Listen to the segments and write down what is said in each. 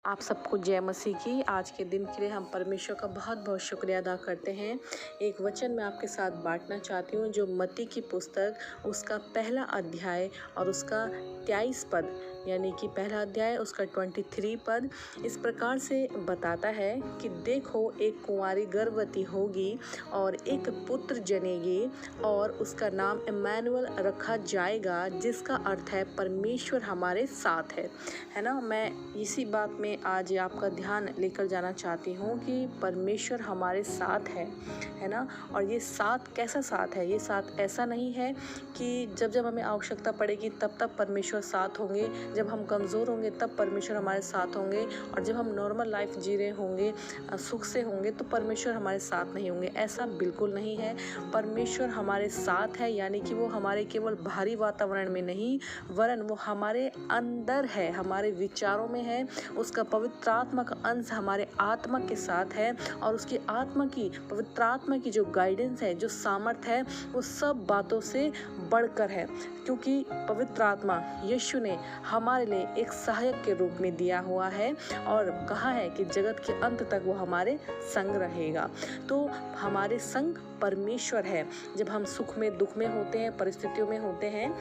आप सबको जय मसीह की। आज के दिन के लिए हम परमेश्वर का बहुत बहुत शुक्रिया अदा करते हैं। एक वचन मैं आपके साथ बांटना चाहती हूँ जो मत्ती की पुस्तक उसका पहला अध्याय और उसका 23 पद यानी कि पहला अध्याय उसका 23 पद इस प्रकार से बताता है कि देखो एक कुंवारी गर्भवती होगी और एक पुत्र जनेगी और उसका नाम इम्मानुएल रखा जाएगा, जिसका अर्थ है परमेश्वर हमारे साथ है ना। मैं इसी बात में आज आपका ध्यान लेकर जाना चाहती हूँ कि परमेश्वर हमारे साथ है ना। और ये साथ कैसा साथ है? ये साथ ऐसा नहीं है कि जब जब हमें आवश्यकता पड़ेगी तब तब परमेश्वर साथ होंगे, जब हम कमज़ोर होंगे तब परमेश्वर हमारे साथ होंगे, और जब हम नॉर्मल लाइफ जी रहे होंगे सुख से होंगे तो परमेश्वर हमारे साथ नहीं होंगे। ऐसा बिल्कुल नहीं है। परमेश्वर हमारे साथ है, यानी कि वो हमारे केवल बाहरी वातावरण में नहीं वरन वो हमारे अंदर है, हमारे विचारों में है। उसका पवित्र आत्मा का अंश हमारे आत्मा के साथ है, और उसकी आत्मा की पवित्र आत्मा की जो गाइडेंस है, जो सामर्थ्य है, वो सब बातों से बढ़कर है, क्योंकि पवित्र आत्मा यीशु ने हमारे लिए एक सहायक के रूप में दिया हुआ है और कहा है कि जगत के अंत तक वो हमारे संग रहेगा। तो हमारे संग परमेश्वर है। जब हम सुख में दुख में होते हैं, परिस्थितियों में होते हैं,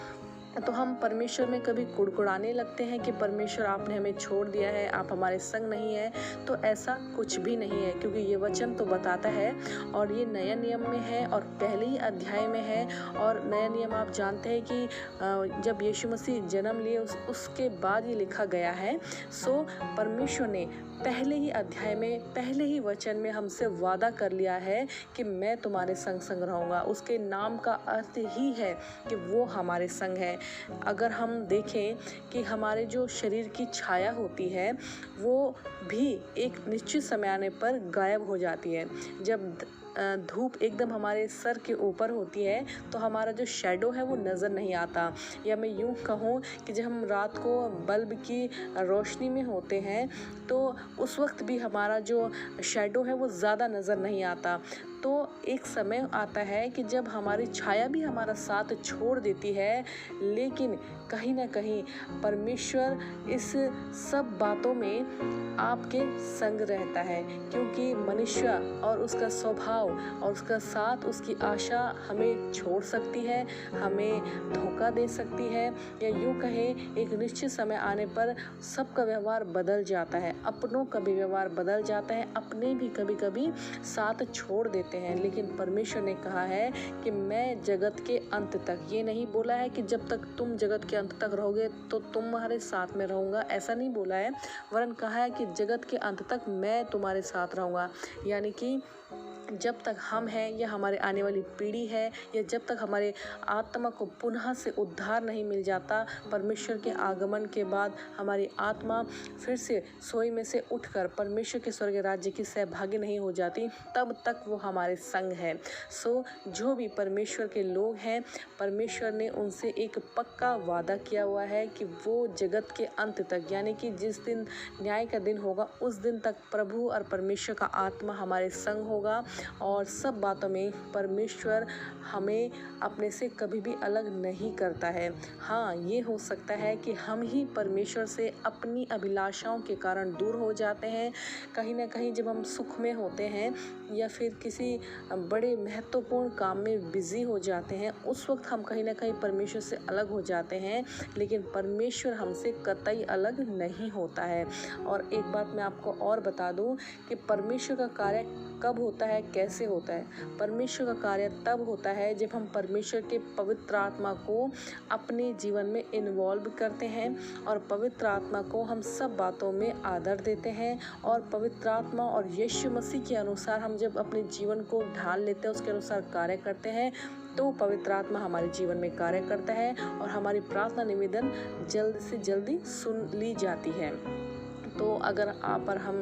तो हम परमेश्वर में कभी कुड़कुड़ाने लगते हैं कि परमेश्वर आपने हमें छोड़ दिया है, आप हमारे संग नहीं है। तो ऐसा कुछ भी नहीं है, क्योंकि ये वचन तो बताता है और ये नया नियम में है और पहले ही अध्याय में है। और नया नियम आप जानते हैं कि जब यीशु मसीह जन्म लिए उसके बाद ये लिखा गया है। सो परमेश्वर ने पहले ही अध्याय में, पहले ही वचन में हमसे वादा कर लिया है कि मैं तुम्हारे संग संग रहूँगा। उसके नाम का अर्थ ही है कि वो हमारे संग है। अगर हम देखें कि हमारे जो शरीर की छाया होती है वो भी एक निश्चित समय आने पर गायब हो जाती है। जब धूप एकदम हमारे सर के ऊपर होती है तो हमारा जो शैडो है वो नज़र नहीं आता, या मैं यूँ कहूँ कि जब हम रात को बल्ब की रोशनी में होते हैं तो उस वक्त भी हमारा जो शैडो है वो ज़्यादा नज़र नहीं आता। तो एक समय आता है कि जब हमारी छाया भी हमारा साथ छोड़ देती है, लेकिन कहीं ना कहीं परमेश्वर इस सब बातों में आपके संग रहता है, क्योंकि मनुष्य और उसका स्वभाव और उसका साथ, उसकी आशा हमें छोड़ सकती है, हमें धोखा दे सकती है, या यूँ कहें एक निश्चित समय आने पर सबका व्यवहार बदल जाता है, अपनों का भी व्यवहार बदल जाता है, अपने भी कभी कभी साथ छोड़ देते हैं। लेकिन परमेश्वर ने कहा है कि मैं जगत के अंत तक, ये नहीं बोला है कि जब तक तुम जगत के अंत तक रहोगे तो तुम्हारे साथ में रहूँगा, ऐसा नहीं बोला है, वरन कहा है कि जगत के अंत तक मैं तुम्हारे साथ रहूँगा। यानी कि जब तक हम हैं या हमारे आने वाली पीढ़ी है, या जब तक हमारे आत्मा को पुनः से उद्धार नहीं मिल जाता, परमेश्वर के आगमन के बाद हमारी आत्मा फिर से सोई में से उठकर परमेश्वर के स्वर्ग राज्य की सहभागी नहीं हो जाती, तब तक वो हमारे संग है। सो जो भी परमेश्वर के लोग हैं, परमेश्वर ने उनसे एक पक्का वादा किया हुआ है कि वो जगत के अंत तक, यानी कि जिस दिन न्याय का दिन होगा उस दिन तक प्रभु और परमेश्वर का आत्मा हमारे संग होगा, और सब बातों में परमेश्वर हमें अपने से कभी भी अलग नहीं करता है। हाँ, ये हो सकता है कि हम ही परमेश्वर से अपनी अभिलाषाओं के कारण दूर हो जाते हैं। कहीं ना कहीं जब हम सुख में होते हैं या फिर किसी बड़े महत्वपूर्ण काम में बिजी हो जाते हैं, उस वक्त हम कहीं ना कहीं परमेश्वर से अलग हो जाते हैं, लेकिन परमेश्वर हमसे कतई अलग नहीं होता है। और एक बात मैं आपको और बता दूं कि परमेश्वर का कार्य कब होता है, कैसे होता है। परमेश्वर का कार्य तब होता है जब हम परमेश्वर के पवित्र आत्मा को अपने जीवन में इन्वॉल्व करते हैं, और पवित्र आत्मा को हम सब बातों में आदर देते हैं, और पवित्र आत्मा और यीशु मसीह के अनुसार हम जब अपने जीवन को ढाल लेते हैं, उसके अनुसार कार्य करते हैं, तो पवित्र आत्मा हमारे जीवन में कार्य करता है और हमारी प्रार्थना निवेदन जल्द से जल्दी सुन ली जाती है। तो अगर आप और हम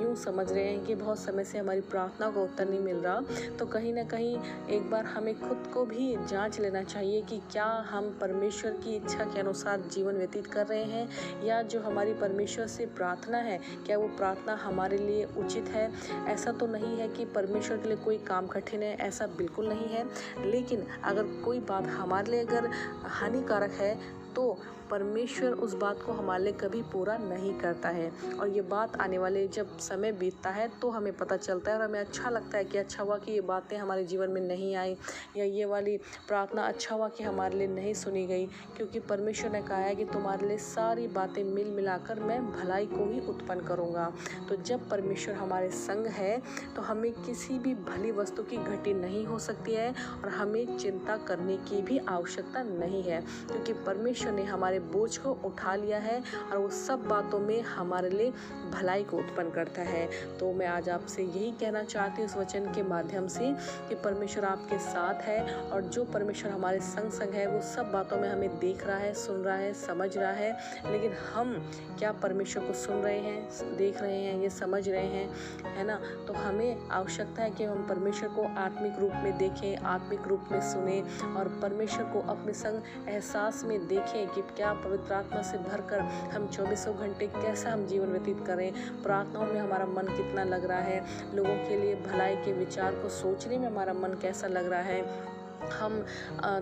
यूँ समझ रहे हैं कि बहुत समय से हमारी प्रार्थना को उत्तर नहीं मिल रहा, तो कहीं ना कहीं एक बार हमें खुद को भी जांच लेना चाहिए कि क्या हम परमेश्वर की इच्छा के अनुसार जीवन व्यतीत कर रहे हैं, या जो हमारी परमेश्वर से प्रार्थना है क्या वो प्रार्थना हमारे लिए उचित है। ऐसा तो नहीं है कि परमेश्वर के लिए कोई काम कठिन है, ऐसा बिल्कुल नहीं है, लेकिन अगर कोई बात हमारे लिए अगर हानिकारक है तो परमेश्वर उस बात को हमारे लिए कभी पूरा नहीं करता है। और ये बात आने वाले जब समय बीतता है तो हमें पता चलता है और हमें अच्छा लगता है कि अच्छा हुआ कि ये बातें हमारे जीवन में नहीं आई, या ये वाली प्रार्थना अच्छा हुआ कि हमारे लिए नहीं सुनी गई, क्योंकि परमेश्वर ने कहा है कि तुम्हारे लिए सारी बातें मिल मिलाकर मैं भलाई को ही उत्पन्न करूँगा। तो जब परमेश्वर हमारे संग है तो हमें किसी भी भली वस्तु की घटी नहीं हो सकती है और हमें चिंता करने की भी आवश्यकता नहीं है, क्योंकि परमेश्वर ने हमारे बोझ को उठा लिया है और वो सब बातों में हमारे लिए भलाई को उत्पन्न करता है। तो मैं आज आपसे यही कहना चाहती हूँ इस वचन के माध्यम से कि परमेश्वर आपके साथ है, और जो परमेश्वर हमारे संग है वो सब बातों में हमें देख रहा है, सुन रहा है, समझ रहा है। लेकिन हम क्या परमेश्वर को सुन रहे हैं, देख रहे हैं, ये समझ रहे हैं, है ना? तो हमें आवश्यकता है कि हम परमेश्वर को आत्मिक रूप में देखें, आत्मिक रूप में सुने और परमेश्वर को अपने संग एहसास में देखें कि क्या पवित्र आत्मा से भरकर हम 24 घंटे कैसा हम जीवन व्यतीत करें, प्रार्थनाओं में हमारा मन कितना लग रहा है, लोगों के लिए भलाई के विचार को सोचने में हमारा मन कैसा लग रहा है, हम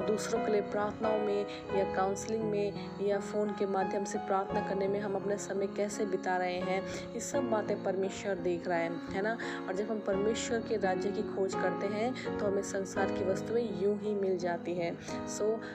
दूसरों के लिए प्रार्थनाओं में या काउंसलिंग में या फ़ोन के माध्यम से प्रार्थना करने में हम अपना समय कैसे बिता रहे हैं, ये सब बातें परमेश्वर देख रहा है ना? और जब हम परमेश्वर के राज्य की खोज करते हैं तो हमें संसार की वस्तुएं यूं ही मिल जाती है।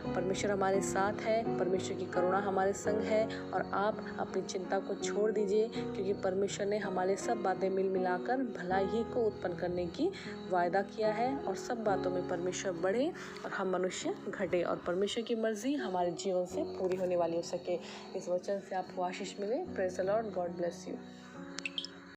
परमेश्वर हमारे साथ है, परमेश्वर की करुणा हमारे संग है, और आप अपनी चिंता को छोड़ दीजिए, क्योंकि परमेश्वर ने हमारे सब बातें मिल मिलाकर भलाई ही को उत्पन्न करने की वायदा किया है। और सब बातों में परमेश्वर बढ़े और हम मनुष्य घटे और परमेश्वर की मर्जी हमारे जीवन से पूरी होने वाली हो सके। इस वचन से आपको आशीष मिले। Praise the Lord, God bless you.